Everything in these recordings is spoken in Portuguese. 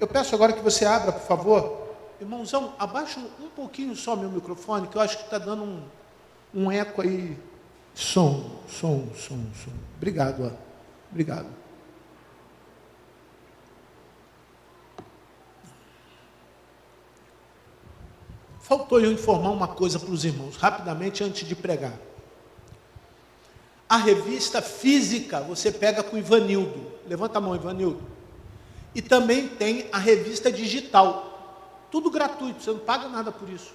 Eu peço agora que você abra, por favor. Irmãozão, abaixa um pouquinho só meu microfone, que eu acho que está dando um eco aí. Som. Obrigado, obrigado. Faltou eu informar uma coisa para os irmãos, rapidamente, antes de pregar. A revista física, você pega com o Ivanildo. Levanta a mão, Ivanildo. E também tem a revista digital. Tudo gratuito, você não paga nada por isso.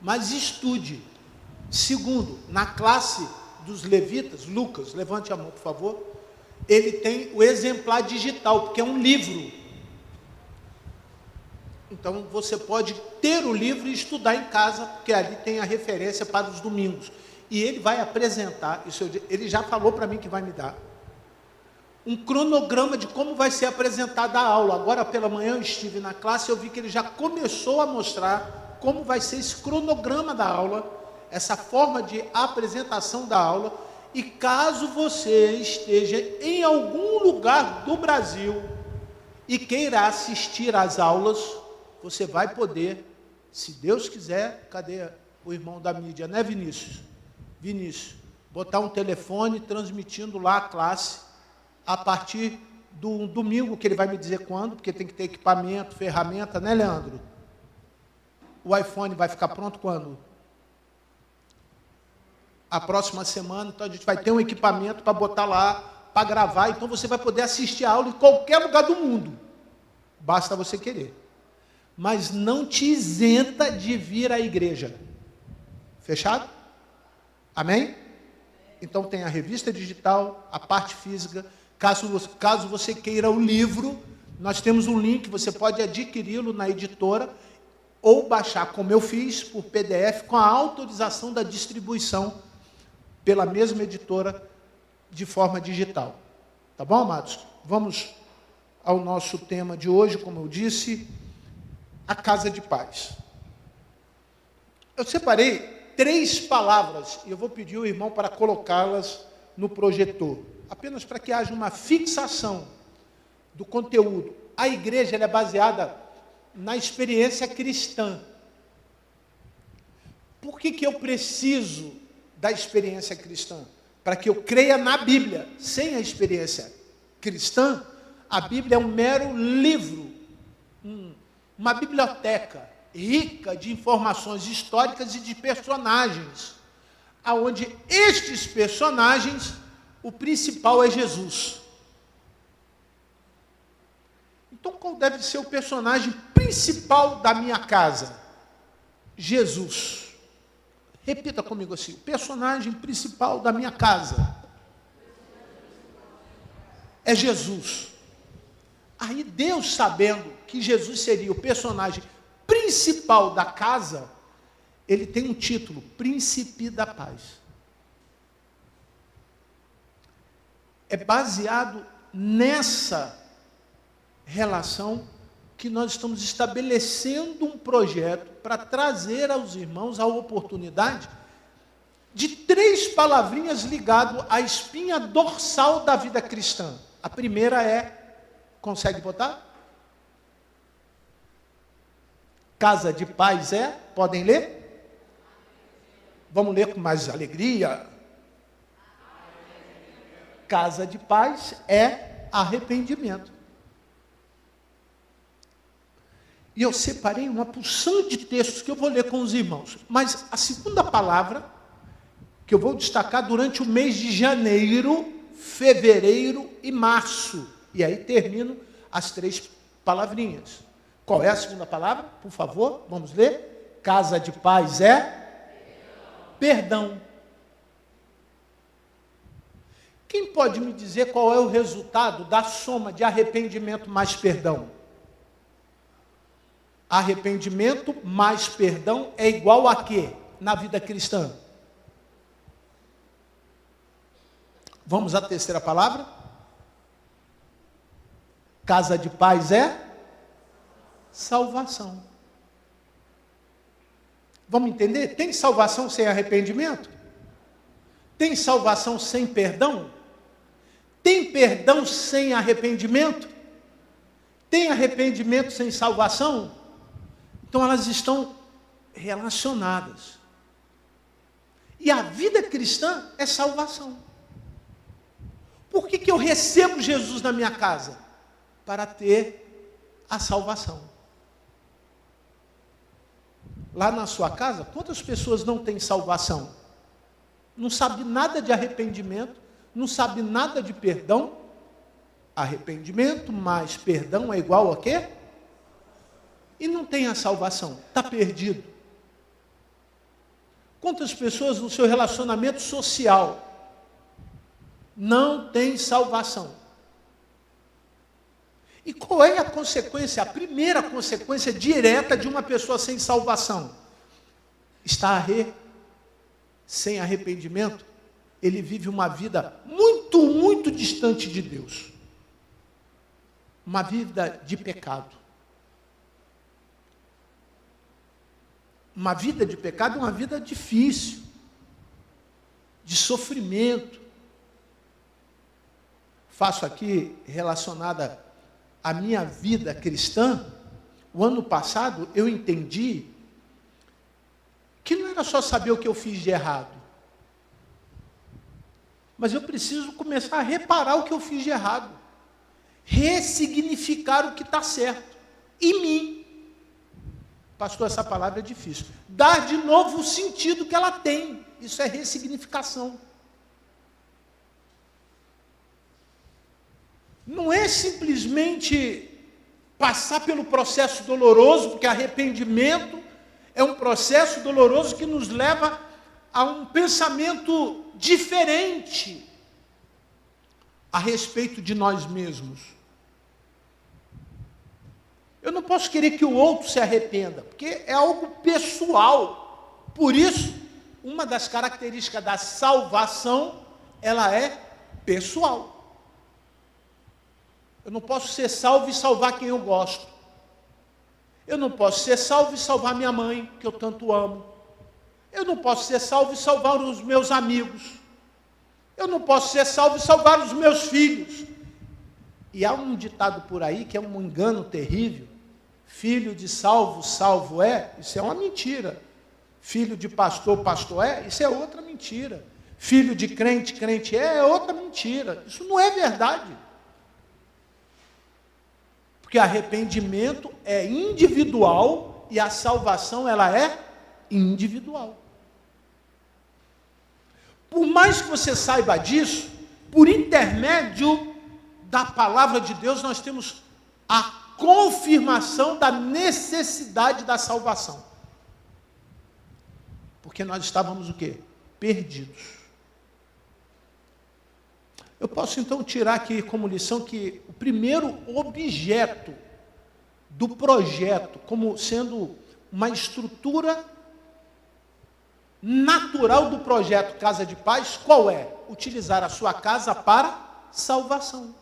Mas estude. Segundo, na classe dos levitas, Lucas, levante a mão, por favor. Ele tem o exemplar digital, porque é um livro. Então, você pode ter o livro e estudar em casa, porque ali tem a referência para os domingos. E ele vai apresentar, ele já falou para mim que vai me dar, um cronograma de como vai ser apresentada a aula. Agora pela manhã eu estive na classe e eu vi que ele já começou a mostrar como vai ser esse cronograma da aula, essa forma de apresentação da aula. E caso você esteja em algum lugar do Brasil e queira assistir às aulas, você vai poder, se Deus quiser, cadê o irmão da mídia, né, Vinícius, botar um telefone transmitindo lá a classe, a partir do domingo, que ele vai me dizer quando, porque tem que ter equipamento, ferramenta, né, Leandro? O iPhone vai ficar pronto quando? A próxima semana, então a gente vai ter um equipamento para botar lá, para gravar, então você vai poder assistir a aula em qualquer lugar do mundo, basta você querer. Mas não te isenta de vir à igreja. Fechado? Amém? Então tem a revista digital, a parte física. Caso você queira o livro, nós temos um link, você pode adquiri-lo na editora ou baixar, como eu fiz, por PDF, com a autorização da distribuição pela mesma editora de forma digital. Tá bom, amados? Vamos ao nosso tema de hoje, como eu disse, a casa de paz. Eu separei 3 palavras, e eu vou pedir ao irmão para colocá-las no projetor, apenas para que haja uma fixação do conteúdo. A igreja ela é baseada na experiência cristã. Por que eu preciso da experiência cristã? Para que eu creia na Bíblia. Sem a experiência cristã, a Bíblia é um mero livro, uma biblioteca rica de informações históricas e de personagens, aonde estes personagens, o principal é Jesus. Então, qual deve ser o personagem principal da minha casa? Jesus. Repita comigo assim: o personagem principal da minha casa é Jesus. Aí Deus, sabendo que Jesus seria o personagem principal da casa, ele tem um título, Príncipe da Paz. É baseado nessa relação que nós estamos estabelecendo um projeto para trazer aos irmãos a oportunidade de 3 palavrinhas ligado à espinha dorsal da vida cristã. A primeira é, consegue botar? Casa de paz é, podem ler? Vamos ler com mais alegria. Casa de paz é arrependimento. E eu separei uma porção de textos que eu vou ler com os irmãos. Mas a segunda palavra, que eu vou destacar durante o mês de janeiro, fevereiro e março. E aí termino as 3 palavrinhas. Qual é a segunda palavra? Por favor, vamos ler. Casa de paz é perdão. Quem pode me dizer qual é o resultado da soma de arrependimento mais perdão? Arrependimento mais perdão é igual a quê na vida cristã? Vamos à terceira palavra? Casa de paz é salvação. Vamos entender? Tem salvação sem arrependimento? Tem salvação sem perdão? Tem perdão sem arrependimento? tem arrependimento sem salvação? Então elas estão relacionadas. E a vida cristã é salvação. Por que eu recebo Jesus na minha casa? Para ter a salvação. Lá na sua casa, quantas pessoas não têm salvação? Não sabe nada de arrependimento, não sabe nada de perdão. Arrependimento mais perdão é igual a quê? E não tem a salvação, está perdido. Quantas pessoas no seu relacionamento social não têm salvação? E qual é a consequência, a primeira consequência direta de uma pessoa sem salvação? Sem arrependimento, ele vive uma vida muito, muito distante de Deus. Uma vida de pecado. Uma vida de pecado é uma vida difícil, de sofrimento. Faço aqui relacionada à minha vida cristã. O ano passado eu entendi que não era só saber o que eu fiz de errado, mas eu preciso começar a reparar o que eu fiz de errado, ressignificar o que está certo em mim. Pastor, essa palavra é difícil. Dar de novo o sentido que ela tem. Isso é ressignificação. Não é simplesmente passar pelo processo doloroso, porque arrependimento é um processo doloroso que nos leva a um pensamento diferente a respeito de nós mesmos. Eu não posso querer que o outro se arrependa, porque é algo pessoal. Por isso, uma das características da salvação, ela é pessoal. Eu não posso ser salvo e salvar quem eu gosto. Eu não posso ser salvo e salvar minha mãe, que eu tanto amo. Eu não posso ser salvo e salvar os meus amigos. Eu não posso ser salvo e salvar os meus filhos. E há um ditado por aí que é um engano terrível. Filho de salvo, salvo é. Isso é uma mentira. Filho de pastor, pastor é. Isso é outra mentira. Filho de crente, crente é outra mentira. Isso não é verdade. Porque arrependimento é individual e a salvação ela é individual. Por mais que você saiba disso, por intermédio da palavra de Deus, nós temos a confirmação da necessidade da salvação. Porque nós estávamos o quê? Perdidos. Eu posso então tirar aqui como lição que o primeiro objeto do projeto, como sendo uma estrutura natural do projeto Casa de Paz, qual é? Utilizar a sua casa para salvação.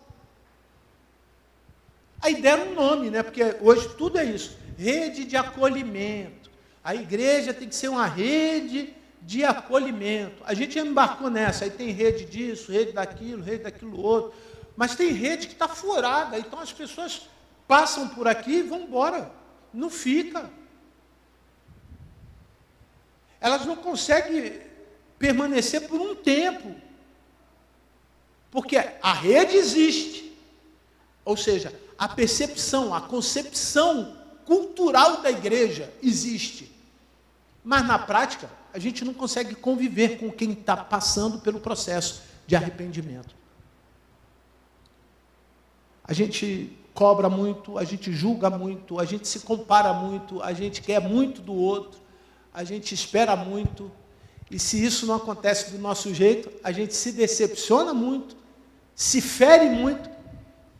A ideia era um nome, né? Porque hoje tudo é isso. Rede de acolhimento. A igreja tem que ser uma rede de acolhimento. A gente embarcou nessa. Aí tem rede disso, rede daquilo outro. Mas tem rede que está furada. Então as pessoas passam por aqui e vão embora. Não fica. Elas não conseguem permanecer por um tempo. Porque a rede existe. Ou seja, a percepção, a concepção cultural da igreja existe. Mas na prática, a gente não consegue conviver com quem está passando pelo processo de arrependimento. A gente cobra muito, a gente julga muito, a gente se compara muito, a gente quer muito do outro, a gente espera muito, e se isso não acontece do nosso jeito, a gente se decepciona muito, se fere muito,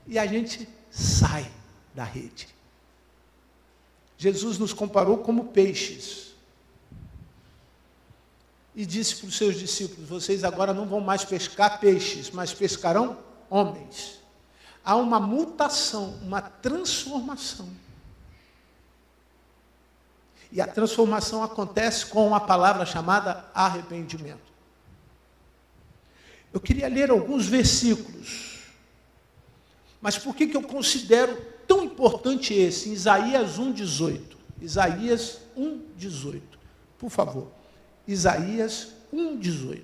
e a gente sai da rede. Jesus nos comparou como peixes. E disse para os seus discípulos, vocês agora não vão mais pescar peixes, mas pescarão homens. Há uma mutação, uma transformação. E a transformação acontece com a palavra chamada arrependimento. Eu queria ler alguns versículos. Mas por que eu considero tão importante importante esse, em Isaías 1,18. Isaías 1,18. Por favor. Isaías 1,18.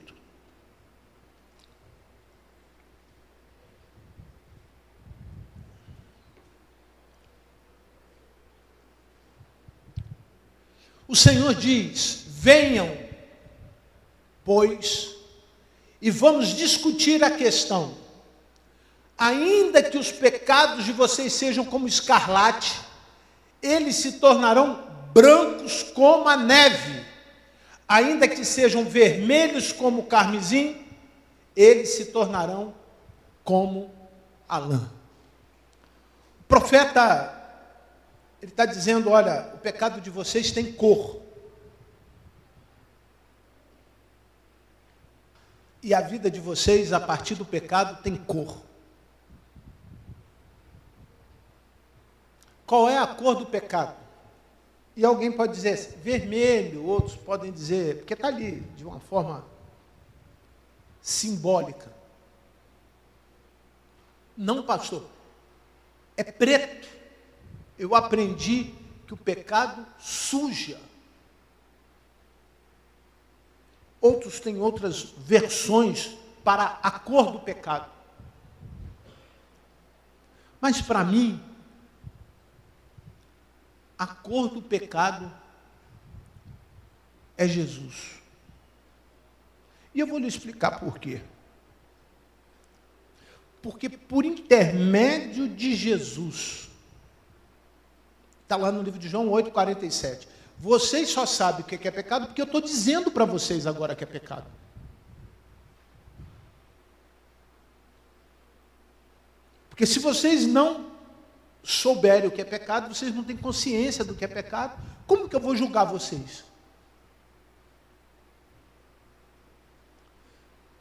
O Senhor diz: venham, pois, e vamos discutir a questão. Ainda que os pecados de vocês sejam como escarlate, eles se tornarão brancos como a neve. Ainda que sejam vermelhos como o carmesim, eles se tornarão como a lã. O profeta, ele está dizendo, olha, o pecado de vocês tem cor. E a vida de vocês, a partir do pecado, tem cor. Qual é a cor do pecado? E alguém pode dizer vermelho, outros podem dizer, porque está ali, de uma forma simbólica. Não, pastor, é preto. Eu aprendi que o pecado suja. Outros têm outras versões para a cor do pecado. Mas para mim, a cor do pecado é Jesus. E eu vou lhe explicar por quê. Porque por intermédio de Jesus, está lá no livro de João 8,47. Vocês só sabem o que é pecado porque eu estou dizendo para vocês agora que é pecado. Porque se vocês não souberem o que é pecado, vocês não têm consciência do que é pecado, como que eu vou julgar vocês?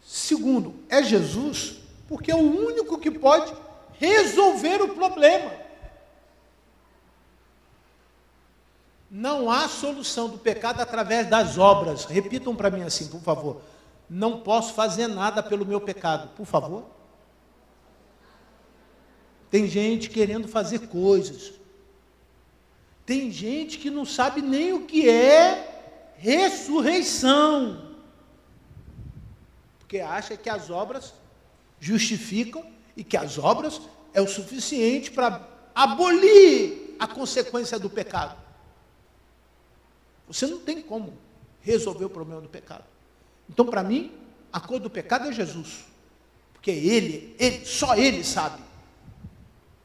Segundo, é Jesus, porque é o único que pode resolver o problema. Não há solução do pecado através das obras. Repitam para mim assim, por favor. Não posso fazer nada pelo meu pecado, por favor. Tem gente querendo fazer coisas. Tem gente que não sabe nem o que é ressurreição. Porque acha que as obras justificam e que as obras é o suficiente para abolir a consequência do pecado. Você não tem como resolver o problema do pecado. Então, para mim, a cor do pecado é Jesus. Porque só Ele sabe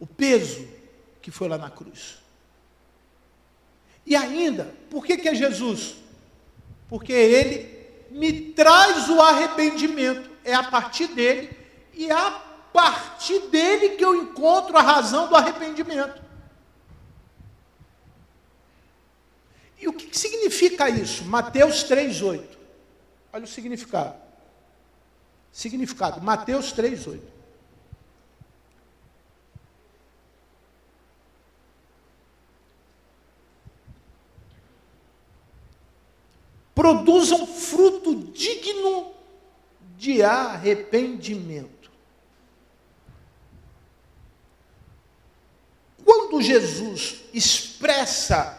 o peso que foi lá na cruz. E ainda, por que é Jesus? Porque Ele me traz o arrependimento. É a partir dele, e é a partir dele que eu encontro a razão do arrependimento. E o que significa isso? Mateus 3,8. Olha o significado. Significado, Mateus 3,8. Produzam fruto digno de arrependimento. Quando Jesus expressa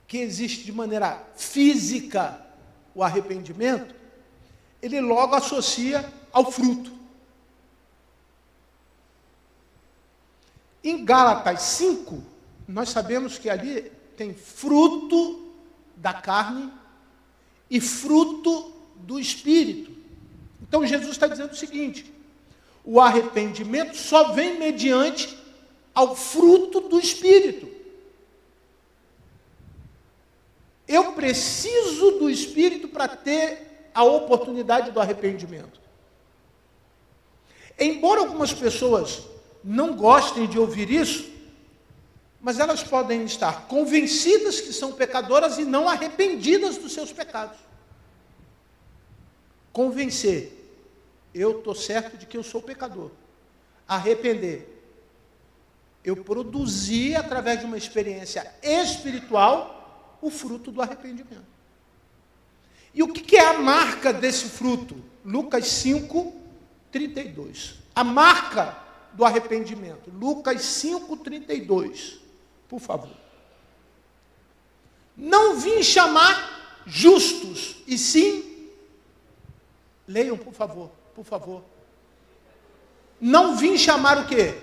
que existe de maneira física o arrependimento, ele logo associa ao fruto. Em Gálatas 5, nós sabemos que ali tem fruto da carne e fruto do Espírito. Então Jesus está dizendo o seguinte: o arrependimento só vem mediante ao fruto do Espírito. Eu preciso do Espírito para ter a oportunidade do arrependimento. Embora algumas pessoas não gostem de ouvir isso, mas elas podem estar convencidas que são pecadoras e não arrependidas dos seus pecados. Convencer, eu estou certo de que eu sou pecador. Arrepender, eu produzi através de uma experiência espiritual o fruto do arrependimento. E o que é a marca desse fruto? Lucas 5, 32. A marca do arrependimento. Lucas 5,32, por favor. Não vim chamar justos, e sim, leiam, por favor, por favor. Não vim chamar o quê?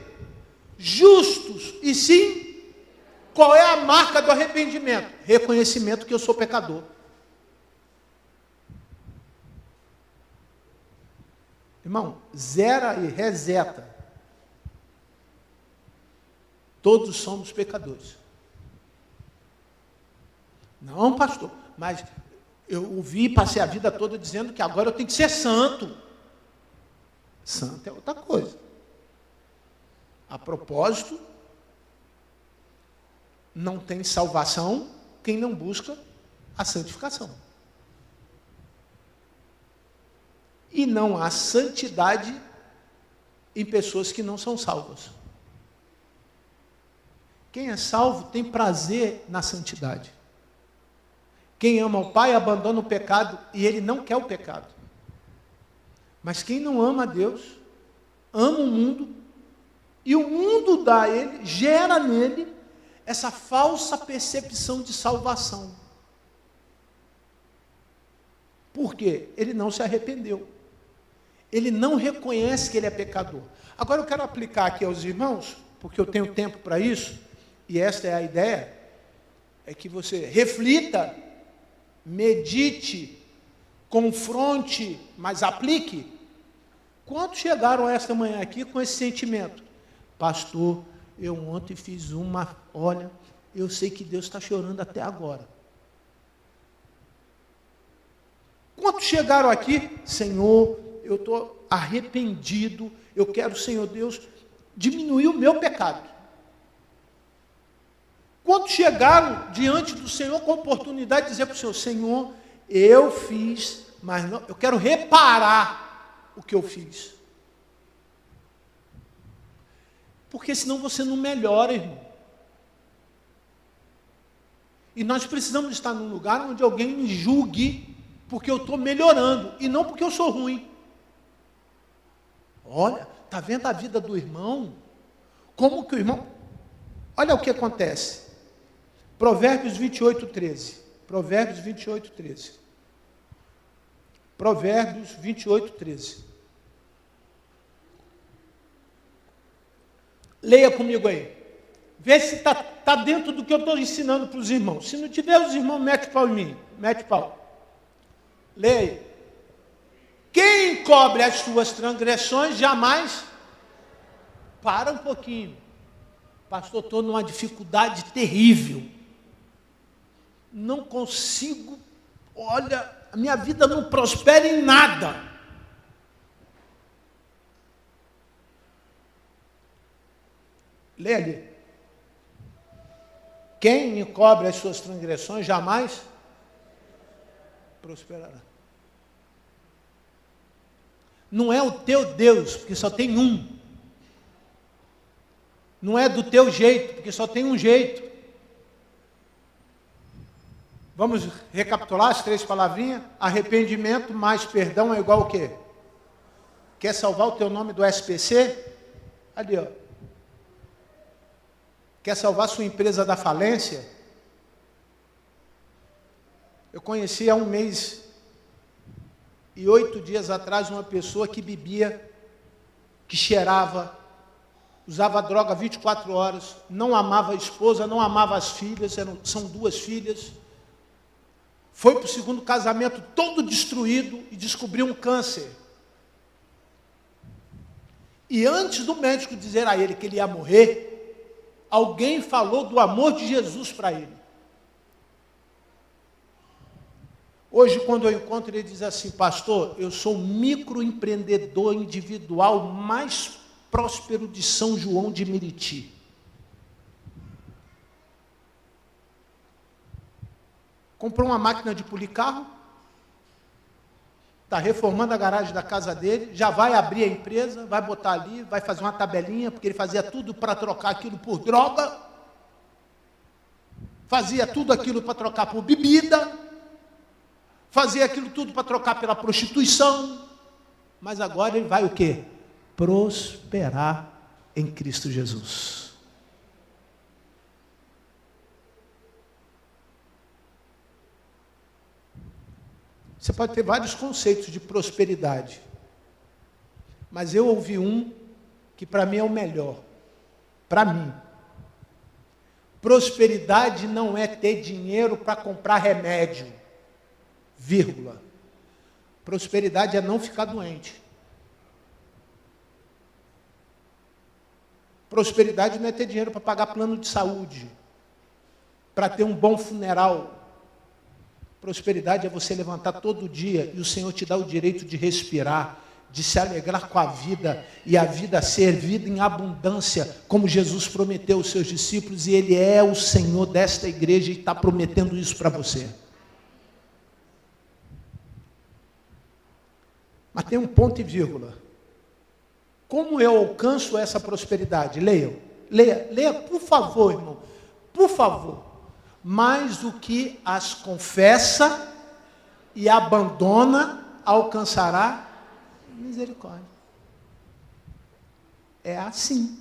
Justos, e sim, qual é a marca do arrependimento? Reconhecimento que eu sou pecador. Irmão, zera e reseta. Todos somos pecadores. Não, pastor, mas eu ouvi e passei a vida toda dizendo que agora eu tenho que ser santo. Santo é outra coisa. A propósito, não tem salvação quem não busca a santificação. E não há santidade em pessoas que não são salvas. Quem é salvo tem prazer na santidade. Quem ama o Pai abandona o pecado e ele não quer o pecado. Mas quem não ama a Deus, ama o mundo, e o mundo dá a ele, gera nele essa falsa percepção de salvação. Por quê? Ele não se arrependeu. Ele não reconhece que ele é pecador. Agora eu quero aplicar aqui aos irmãos, porque eu tenho tempo para isso, e esta é a ideia, é que você reflita, medite, confronte, mas aplique. Quantos chegaram esta manhã aqui com esse sentimento? Pastor, eu ontem fiz olha, eu sei que Deus está chorando até agora. Quantos chegaram aqui? Senhor, eu estou arrependido, eu quero, Senhor Deus, diminuir o meu pecado. Quantos chegaram diante do Senhor com a oportunidade de dizer para o Senhor, Senhor, eu fiz, mas não, eu quero reparar o que eu fiz. Porque senão você não melhora, irmão. E nós precisamos estar num lugar onde alguém me julgue porque eu estou melhorando, e não porque eu sou ruim. Olha, está vendo a vida do irmão? Como que o irmão... Olha o que acontece. Provérbios 28, 13. Provérbios 28, 13. Provérbios 28, 13. Leia comigo aí. Vê se está dentro do que eu estou ensinando para os irmãos. Se não tiver, os irmãos mete pau em mim. Mete pau. Leia aí. Quem encobre as suas transgressões jamais... Para um pouquinho. Pastor, estou numa dificuldade terrível. Não consigo... Olha, a minha vida não prospera em nada. Leia ali. Quem encobre as suas transgressões jamais prosperará. Não é o teu Deus, porque só tem um. Não é do teu jeito, porque só tem um jeito. Vamos recapitular as 3 palavrinhas? Arrependimento mais perdão é igual o quê? Quer salvar o teu nome do SPC? Ali, ó. Quer salvar sua empresa da falência? Eu conheci há 1 mês e 8 dias atrás uma pessoa que bebia, que cheirava, usava droga 24 horas, não amava a esposa, não amava as filhas, são 2 filhas. Foi para o 2º casamento todo destruído e descobriu um câncer. E antes do médico dizer a ele que ele ia morrer, alguém falou do amor de Jesus para ele. Hoje, quando eu encontro, ele diz assim, pastor, eu sou o microempreendedor individual mais próspero de São João de Meriti. Comprou uma máquina de polir carro, está reformando a garagem da casa dele, já vai abrir a empresa, vai botar ali, vai fazer uma tabelinha, porque ele fazia tudo para trocar aquilo por droga, fazia tudo aquilo para trocar por bebida, fazia aquilo tudo para trocar pela prostituição, mas agora ele vai o quê? Prosperar em Cristo Jesus. Você pode ter vários conceitos de prosperidade, mas eu ouvi um que para mim é o melhor. Para mim, prosperidade não é ter dinheiro para comprar remédio, vírgula. Prosperidade é não ficar doente. Prosperidade não é ter dinheiro para pagar plano de saúde, para ter um bom funeral. Prosperidade é você levantar todo dia e o Senhor te dá o direito de respirar, de se alegrar com a vida, e a vida ser vida em abundância, como Jesus prometeu aos seus discípulos, e Ele é o Senhor desta igreja e está prometendo isso para você. Mas tem um ponto e vírgula. Como eu alcanço essa prosperidade? Leia, por favor, irmão, por favor. Mais do que as confessa e abandona, alcançará misericórdia. É assim.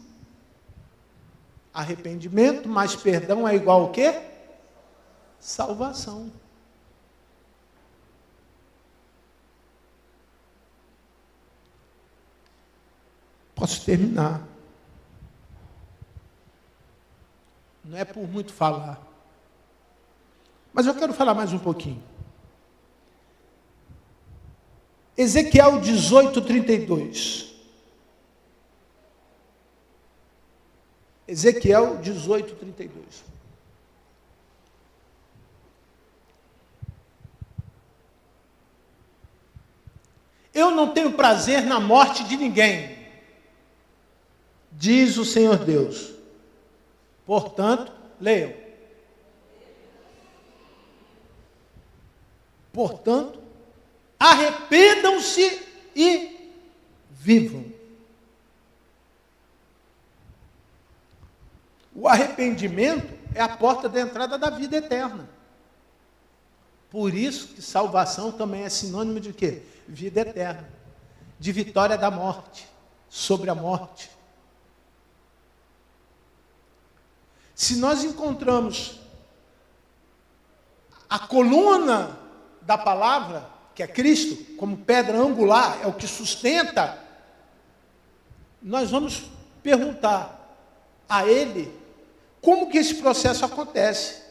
Arrependimento mais perdão é igual ao quê? Salvação. Posso terminar. Não é por muito falar. Mas eu quero falar mais um pouquinho. Ezequiel 18:32. Ezequiel 18:32. Eu não tenho prazer na morte de ninguém, diz o Senhor Deus. Portanto, leiam. Portanto, arrependam-se e vivam. O arrependimento é a porta da entrada da vida eterna. Por isso que salvação também é sinônimo de quê? Vida eterna. De vitória da morte, sobre a morte. Se nós encontramos a coluna da palavra, que é Cristo, como pedra angular, é o que sustenta, nós vamos perguntar a Ele como que esse processo acontece.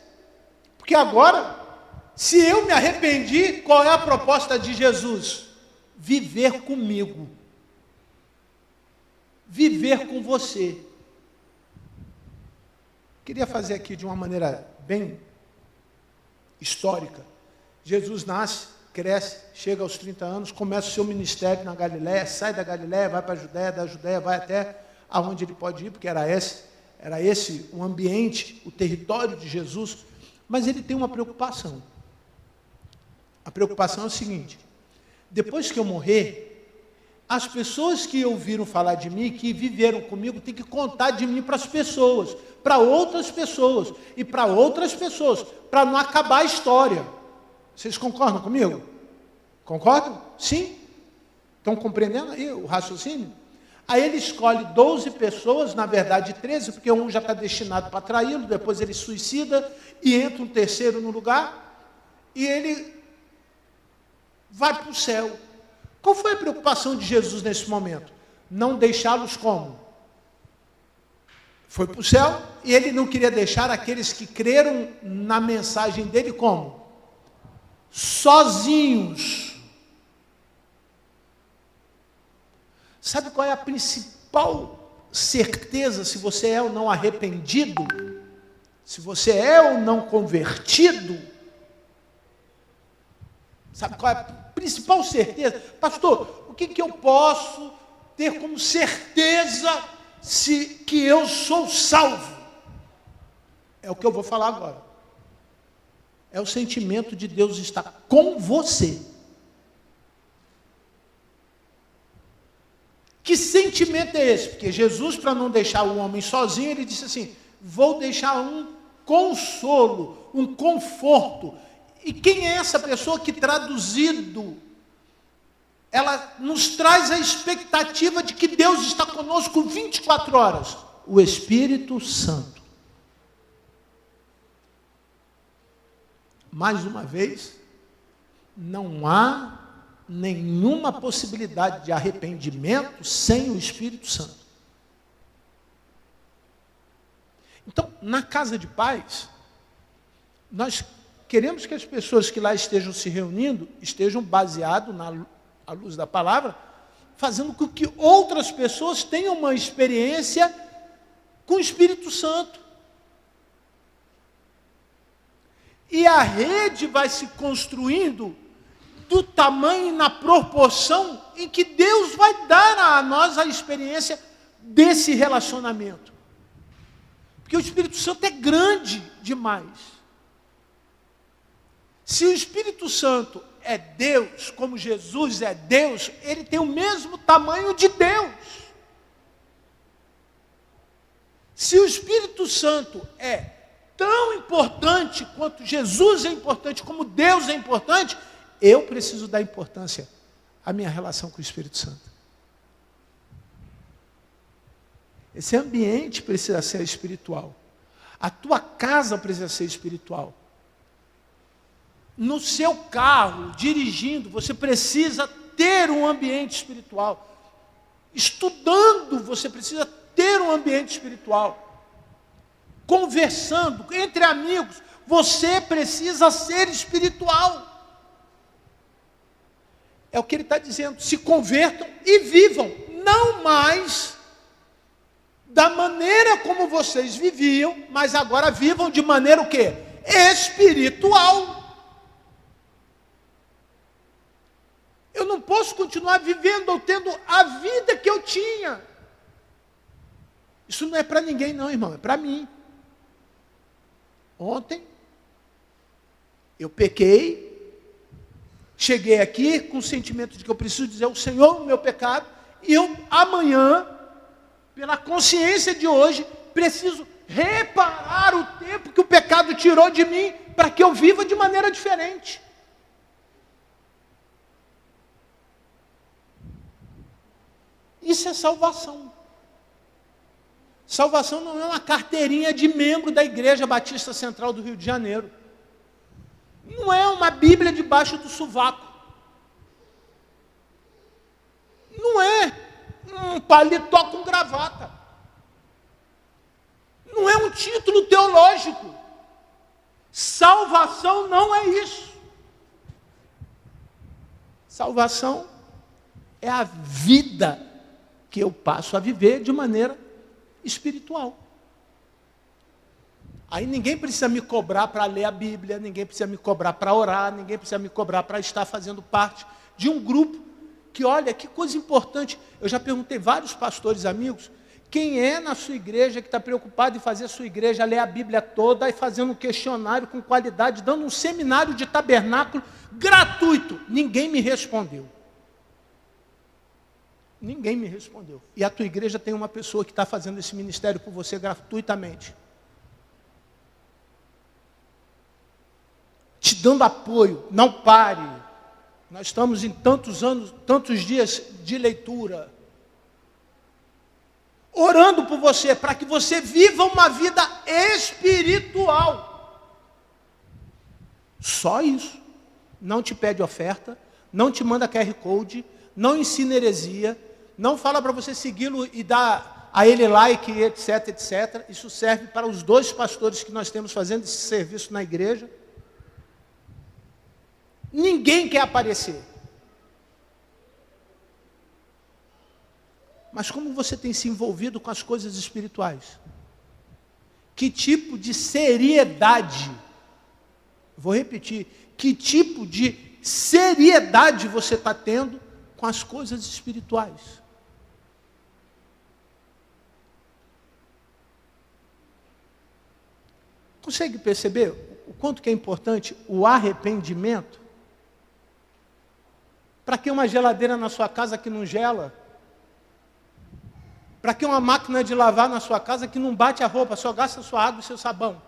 Porque agora, se eu me arrependi, qual é a proposta de Jesus? Viver comigo. Viver com você. Queria fazer aqui de uma maneira bem histórica. Jesus nasce, cresce, chega aos 30 anos, começa o seu ministério na Galiléia, sai da Galiléia, vai para a Judéia, da Judéia vai até aonde ele pode ir, porque era esse o ambiente, o território de Jesus, mas ele tem uma preocupação. A preocupação é o seguinte: depois que eu morrer, as pessoas que ouviram falar de mim, que viveram comigo, têm que contar de mim para as pessoas, para outras pessoas, e para outras pessoas, para não acabar a história. Vocês concordam comigo? Concordam? Sim? Estão compreendendo aí o raciocínio? Aí ele escolhe 12 pessoas, na verdade 13, porque um já está destinado para traí-lo, depois ele suicida, e entra um terceiro no lugar, e ele vai para o céu. Qual foi a preocupação de Jesus nesse momento? Não deixá-los como? Foi para o céu, e ele não queria deixar aqueles que creram na mensagem dele como? Sozinhos. Sabe qual é a principal certeza se você é ou não arrependido? Se você é ou não convertido? Sabe qual é a principal certeza? Pastor, o que eu posso ter como certeza que eu sou salvo? É o que eu vou falar agora. É o sentimento de Deus estar com você. Que sentimento é esse? Porque Jesus, para não deixar o homem sozinho, ele disse assim: vou deixar um consolo, um conforto. E quem é essa pessoa que traduzido ela nos traz a expectativa de que Deus está conosco 24 horas. O Espírito Santo. Mais uma vez, não há nenhuma possibilidade de arrependimento sem o Espírito Santo. Então, na casa de paz, nós queremos que as pessoas que lá estejam se reunindo, estejam baseadas à luz da palavra, fazendo com que outras pessoas tenham uma experiência com o Espírito Santo. E a rede vai se construindo do tamanho e na proporção em que Deus vai dar a nós a experiência desse relacionamento. Porque o Espírito Santo é grande demais. Se o Espírito Santo é Deus, como Jesus é Deus, ele tem o mesmo tamanho de Deus. Se o Espírito Santo é tão importante quanto Jesus é importante, como Deus é importante, eu preciso dar importância à minha relação com o Espírito Santo. Esse ambiente precisa ser espiritual. A tua casa precisa ser espiritual. No seu carro, dirigindo, você precisa ter um ambiente espiritual. Estudando, você precisa ter um ambiente espiritual. Conversando, entre amigos, você precisa ser espiritual. É o que ele está dizendo. Se convertam e vivam. Não mais da maneira como vocês viviam, mas agora vivam de maneira o quê? Espiritual. Eu não posso continuar vivendo ou tendo a vida que eu tinha. Isso não é para ninguém não, irmão, é para mim. Ontem, eu pequei, cheguei aqui com o sentimento de que eu preciso dizer ao Senhor o meu pecado, e eu amanhã, pela consciência de hoje, preciso reparar o tempo que o pecado tirou de mim, para que eu viva de maneira diferente. Isso é salvação. Salvação não é uma carteirinha de membro da Igreja Batista Central do Rio de Janeiro. Não é uma Bíblia debaixo do sovaco. Não é um paletó com gravata. Não é um título teológico. Salvação não é isso. Salvação é a vida que eu passo a viver de maneira espiritual. Aí ninguém precisa me cobrar para ler a Bíblia, ninguém precisa me cobrar para orar, ninguém precisa me cobrar para estar fazendo parte de um grupo que, olha, que coisa importante. Eu já perguntei a vários pastores amigos, quem é na sua igreja que está preocupado em fazer a sua igreja ler a Bíblia toda e fazendo um questionário com qualidade, dando um seminário de tabernáculo gratuito? Ninguém me respondeu. Ninguém me respondeu. E a tua igreja tem uma pessoa que está fazendo esse ministério por você gratuitamente. Te dando apoio. Não pare. Nós estamos em tantos anos, tantos dias de leitura. Orando por você, para que você viva uma vida espiritual. Só isso. Não te pede oferta, não te manda QR Code, não ensina heresia, não fala para você segui-lo e dar a ele like, etc, etc. Isso serve para os 2 pastores que nós temos fazendo esse serviço na igreja. Ninguém quer aparecer. Mas como você tem se envolvido com as coisas espirituais? Que tipo de seriedade, vou repetir, que tipo de seriedade você está tendo com as coisas espirituais? Consegue perceber o quanto que é importante o arrependimento? Para que uma geladeira na sua casa que não gela? Para que uma máquina de lavar na sua casa que não bate a roupa, só gasta sua água e seu sabão?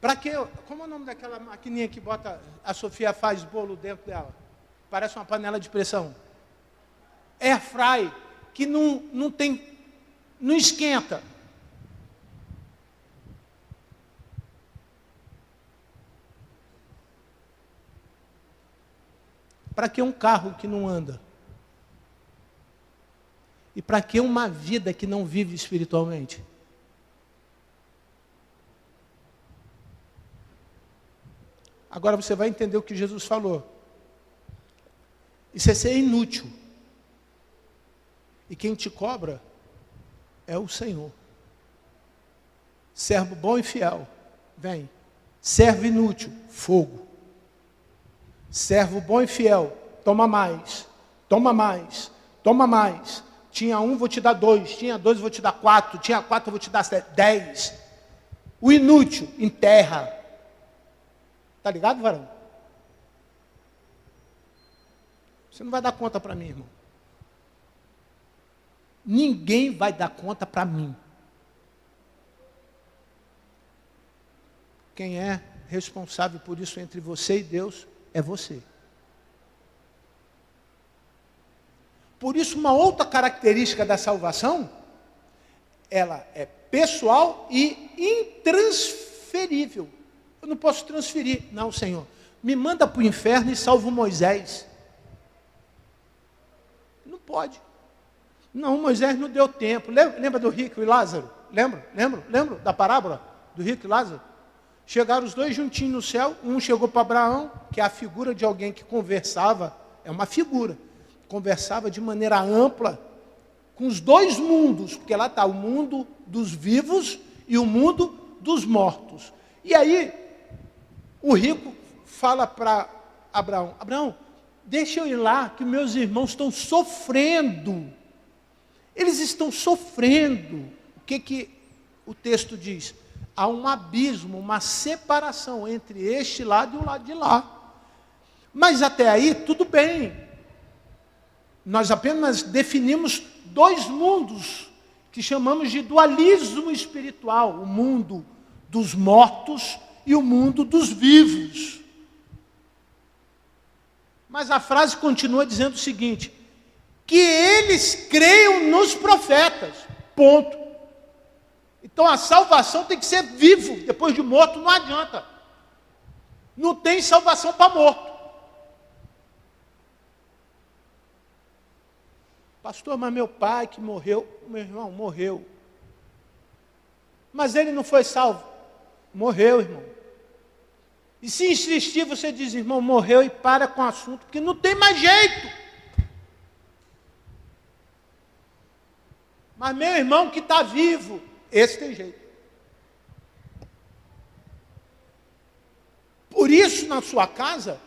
Para que, como é o nome daquela maquininha que bota, a Sofia faz bolo dentro dela? parece uma panela de pressão. Air fry, que não esquenta. Para que um carro que não anda? E para que uma vida que não vive espiritualmente? Agora você vai entender o que Jesus falou. Isso é ser inútil. E quem te cobra é o Senhor. Servo bom e fiel, vem. Servo inútil, fogo. Servo bom e fiel, toma mais, toma mais, toma mais. Tinha 1, vou te dar 2. Tinha 2, vou te dar 4. Tinha 4, vou te dar 10. O inútil, enterra. Está ligado, varão? Você não vai dar conta para mim, irmão. Ninguém vai dar conta para mim. Quem é responsável por isso entre você e Deus é você. Por isso, uma outra característica da salvação, ela é pessoal e intransferível. Eu não posso transferir. Não, Senhor, me manda para o inferno e salva o Moisés. Não pode. Não, Moisés não deu tempo. Lembra do rico e Lázaro? Lembra da parábola do rico e Lázaro? Chegaram os dois juntinhos no céu. Um chegou para Abraão, que é a figura de alguém que conversava. É uma figura. Conversava de maneira ampla com os dois mundos. Porque lá está o mundo dos vivos e o mundo dos mortos. E aí, o rico fala para Abraão: Abraão, deixa eu ir lá, que meus irmãos estão sofrendo. Eles estão sofrendo. O que o texto diz? Há um abismo, uma separação entre este lado e o lado de lá. Mas até aí, tudo bem. Nós apenas definimos 2 mundos, que chamamos de dualismo espiritual. O mundo dos mortos e o mundo dos vivos. Mas a frase continua dizendo o seguinte: que eles creiam nos profetas, ponto. Então a salvação tem que ser vivo, depois de morto não adianta. Não tem salvação para morto. Pastor, mas meu pai que morreu, meu irmão, morreu. Mas ele não foi salvo. Morreu, irmão. E se insistir, você diz: irmão, morreu, e para com o assunto, porque não tem mais jeito. Mas meu irmão que está vivo, esse tem jeito. Por isso, na sua casa,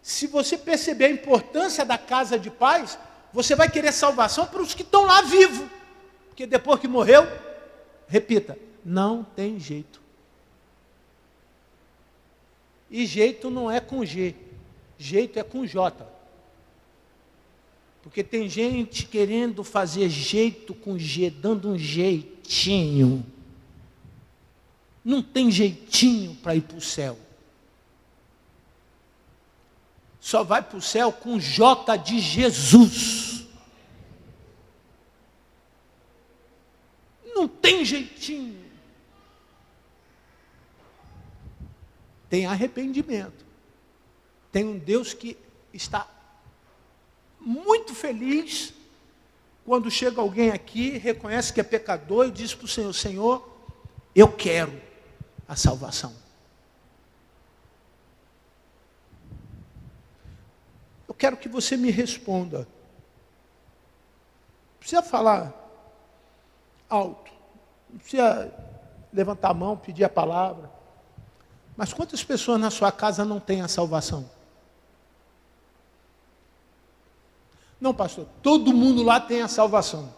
se você perceber a importância da casa de paz, você vai querer salvação para os que estão lá vivos. Porque depois que morreu, repita, não tem jeito. E jeito não é com G, jeito é com J. Porque tem gente querendo fazer jeito com G, dando um jeitinho. Não tem jeitinho para ir para o céu. Só vai para o céu com J de Jesus. Não tem jeitinho. Tem arrependimento. Tem um Deus que está muito feliz quando chega alguém aqui, reconhece que é pecador e diz para o Senhor: Senhor, eu quero a salvação. Eu quero que você me responda. Não precisa falar alto, não precisa levantar a mão, pedir a palavra. Mas quantas pessoas na sua casa não têm a salvação? Não, pastor, todo mundo lá tem a salvação.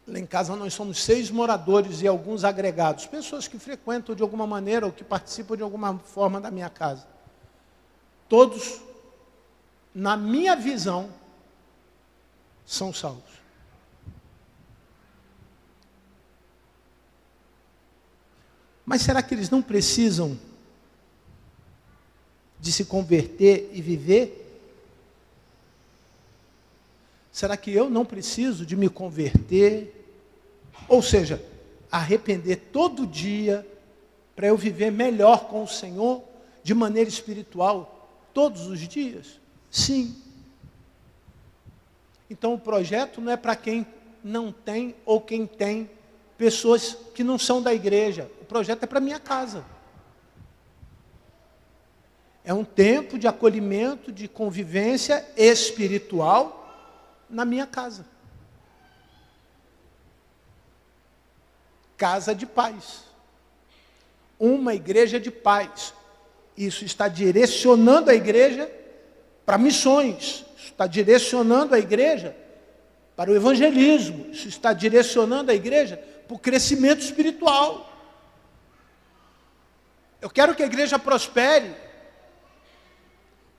Lá em casa nós somos 6 moradores e alguns agregados, pessoas que frequentam de alguma maneira ou que participam de alguma forma da minha casa. Todos, na minha visão, são salvos. Mas será que eles não precisam de se converter e viver? Será que eu não preciso de me converter? Ou seja, arrepender todo dia para eu viver melhor com o Senhor, de maneira espiritual, todos os dias? Sim. Então o projeto não é para quem não tem ou quem tem pessoas que não são da igreja. O projeto é para minha casa. É um tempo de acolhimento, de convivência espiritual na minha casa. Casa de paz. Uma igreja de paz. Isso está direcionando a igreja para missões. Isso está direcionando a igreja para o evangelismo. Isso está direcionando a igreja para o crescimento espiritual. Eu quero que a igreja prospere.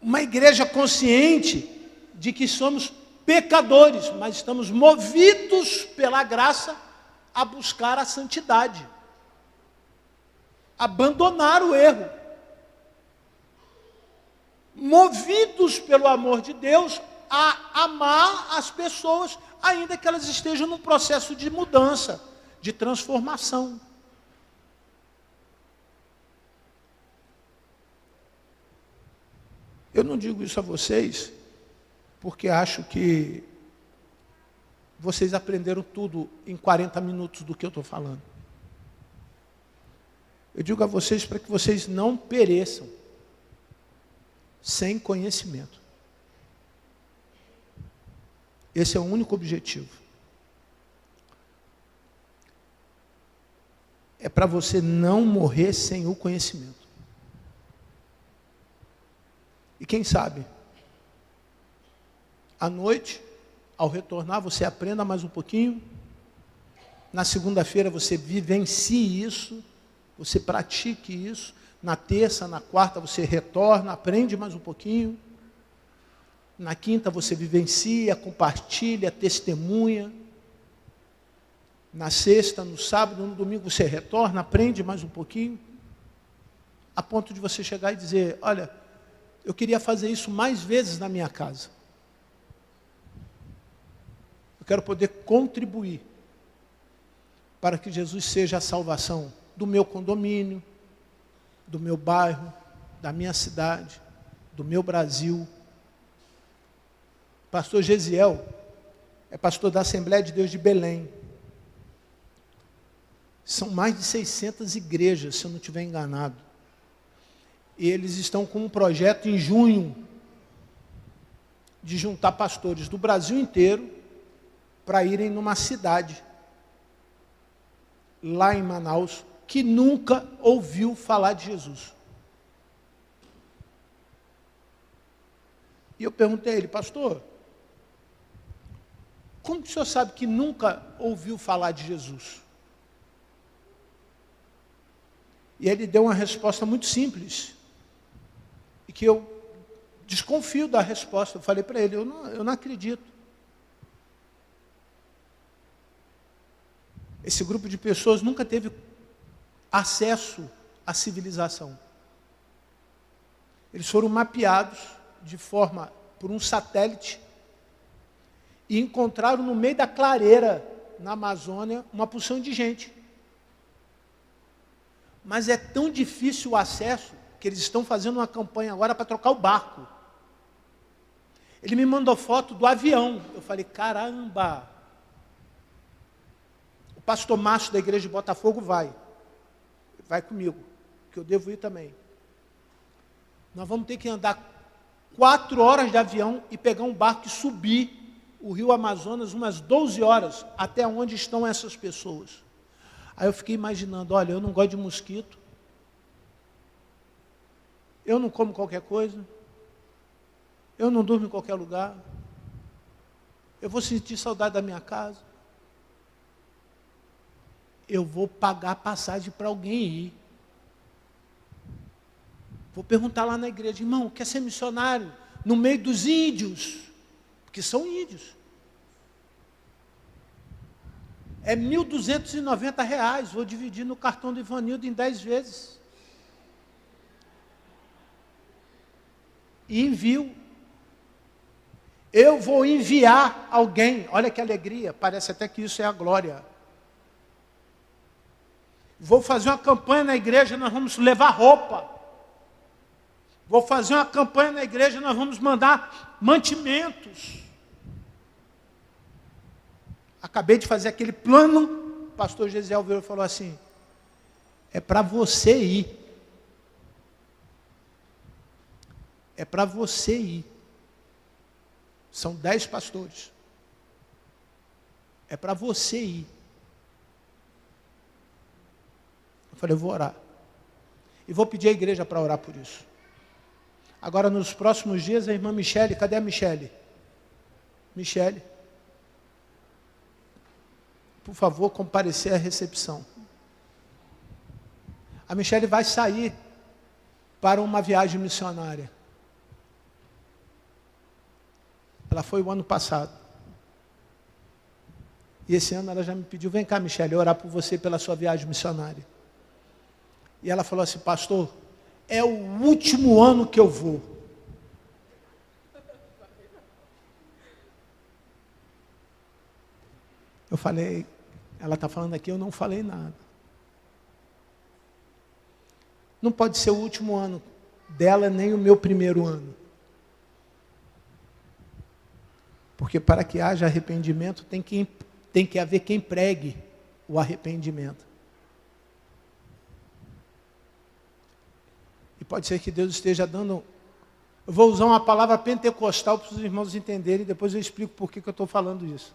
Uma igreja consciente de que somos pecadores, mas estamos movidos pela graça a buscar a santidade. Abandonar o erro. Movidos pelo amor de Deus a amar as pessoas, ainda que elas estejam num processo de mudança, de transformação. Eu não digo isso a vocês porque acho que vocês aprenderam tudo em 40 minutos do que eu estou falando. Eu digo a vocês para que vocês não pereçam sem conhecimento. Esse é o único objetivo. É para você não morrer sem o conhecimento. E quem sabe, à noite, ao retornar, você aprenda mais um pouquinho. Na segunda-feira você vivencie isso, você pratique isso. Na terça, na quarta você retorna, aprende mais um pouquinho. Na quinta você vivencia, compartilha, testemunha. Na sexta, no sábado, no domingo você retorna, aprende mais um pouquinho. A ponto de você chegar e dizer, olha, eu queria fazer isso mais vezes na minha casa. Eu quero poder contribuir para que Jesus seja a salvação do meu condomínio, do meu bairro, da minha cidade, do meu Brasil. Pastor Gesiel é pastor da Assembleia de Deus de Belém. São mais de 600 igrejas, se eu não estiver enganado. E eles estão com um projeto em junho de juntar pastores do Brasil inteiro para irem numa cidade, lá em Manaus, que nunca ouviu falar de Jesus. E eu perguntei a ele, pastor, como que o senhor sabe que nunca ouviu falar de Jesus? E ele deu uma resposta muito simples, e que eu desconfio da resposta. Eu falei para ele, eu não acredito. Esse grupo de pessoas nunca teve acesso à civilização. Eles foram mapeados por um satélite e encontraram no meio da clareira, na Amazônia, uma porção de gente. Mas é tão difícil o acesso que eles estão fazendo uma campanha agora para trocar o barco. Ele me mandou foto do avião. Eu falei, caramba! O pastor Márcio da igreja de Botafogo vai comigo, que eu devo ir também. Nós vamos ter que andar 4 horas de avião e pegar um barco e subir o rio Amazonas umas 12 horas até onde estão essas pessoas. Aí eu fiquei imaginando, olha, eu não gosto de mosquito, eu não como qualquer coisa, eu não durmo em qualquer lugar, eu vou sentir saudade da minha casa, eu vou pagar passagem para alguém ir. Vou perguntar lá na igreja, irmão, quer ser missionário no meio dos índios? Porque são índios. É R$ 1.290, vou dividir no cartão do Ivanildo em 10 vezes. E envio. Eu vou enviar alguém. Olha que alegria, parece até que isso é a glória. Vou fazer uma campanha na igreja, nós vamos levar roupa. Vou fazer uma campanha na igreja, nós vamos mandar mantimentos. Acabei de fazer aquele plano, o pastor Gesiel veio e falou assim, é para você ir. É para você ir. São 10 pastores. É para você ir. Eu falei, eu vou orar. E vou pedir à igreja para orar por isso. Agora, nos próximos dias, a irmã Michele, cadê a Michele? Michele, por favor, comparecer à recepção. A Michele vai sair para uma viagem missionária. Ela foi o ano passado. E esse ano ela já me pediu, vem cá, Michele, orar por você pela sua viagem missionária. E ela falou assim, pastor, é o último ano que eu vou. Eu falei, ela está falando aqui, eu não falei nada. Não pode ser o último ano dela, nem o meu primeiro ano. Porque para que haja arrependimento, tem que haver quem pregue o arrependimento. E pode ser que Deus esteja dando... Eu vou usar uma palavra pentecostal para os irmãos entenderem, e depois eu explico por que eu estou falando isso.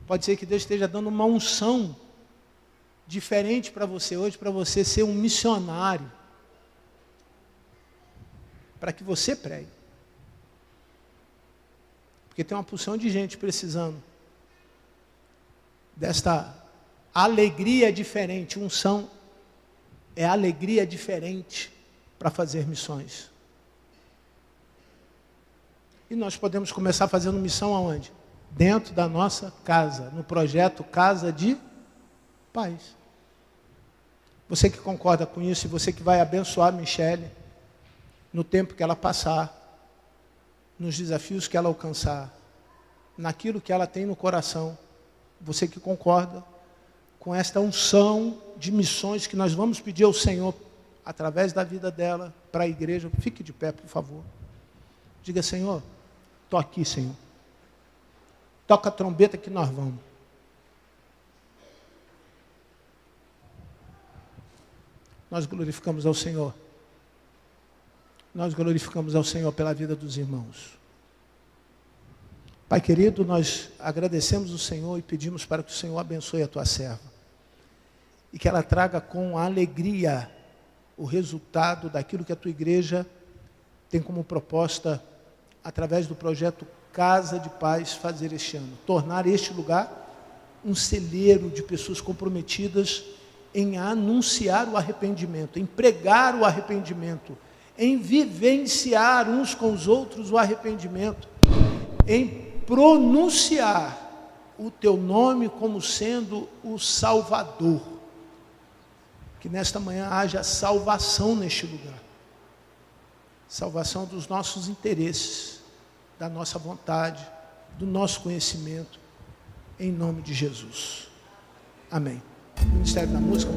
Pode ser que Deus esteja dando uma unção diferente para você hoje, para você ser um missionário. Para que você pregue. Porque tem uma porção de gente precisando desta alegria diferente. Unção é alegria diferente para fazer missões. E nós podemos começar fazendo missão aonde? Dentro da nossa casa, no projeto Casa de Paz. Você que concorda com isso e você que vai abençoar a Michele no tempo que ela passar, nos desafios que ela alcançar, naquilo que ela tem no coração, você que concorda com esta unção de missões que nós vamos pedir ao Senhor, através da vida dela, para a igreja, fique de pé, por favor. Diga, Senhor, estou aqui, Senhor. Toca a trombeta que nós vamos. Nós glorificamos ao Senhor. Nós glorificamos ao Senhor pela vida dos irmãos. Pai querido, nós agradecemos o Senhor e pedimos para que o Senhor abençoe a tua serva. E que ela traga com alegria o resultado daquilo que a tua igreja tem como proposta, através do projeto Casa de Paz, fazer este ano. Tornar este lugar um celeiro de pessoas comprometidas em anunciar o arrependimento, em pregar o arrependimento, em vivenciar uns com os outros o arrependimento, em pronunciar o teu nome como sendo o Salvador. Que nesta manhã haja salvação neste lugar. Salvação dos nossos interesses, da nossa vontade, do nosso conhecimento, em nome de Jesus. Amém. Ministério da Música.